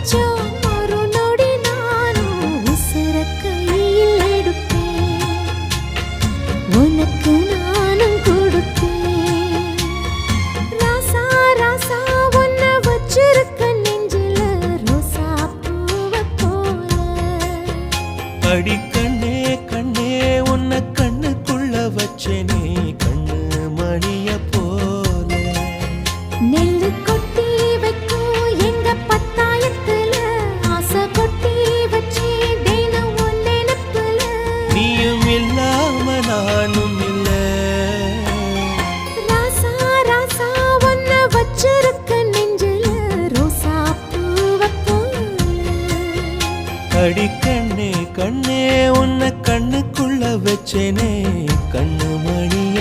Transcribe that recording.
வச்சோம் ஒரு நொடி நானும் உசுர கையில் எடுப்பேன் உனக்கு நானும் கொடுப்பேன் ராசா ராசா உன்னை வச்சிருக்க நெஞ்சில ரோசா பூவை போல அடி கண்ணே கண்ணே உன்னை கண்ணுக்குள்ள வச்சேனே கண்ணு மணிய போல நெல்லு கொட்டி வைக்கும் எங்க பத்தாயத்துல ஆசை கொட்டி வச்சே தினம் உன் நினைப்புல நீயும் இல்லாம நானும் இல்ல ராசா ராசா உன்னை வச்சிருக்க நெஞ்சில ரோசா பூவை போல அடி கண்ணே கண்ணே உன்னை கண்ணுக்குள்ள வச்சேனே கண்ணு மணிய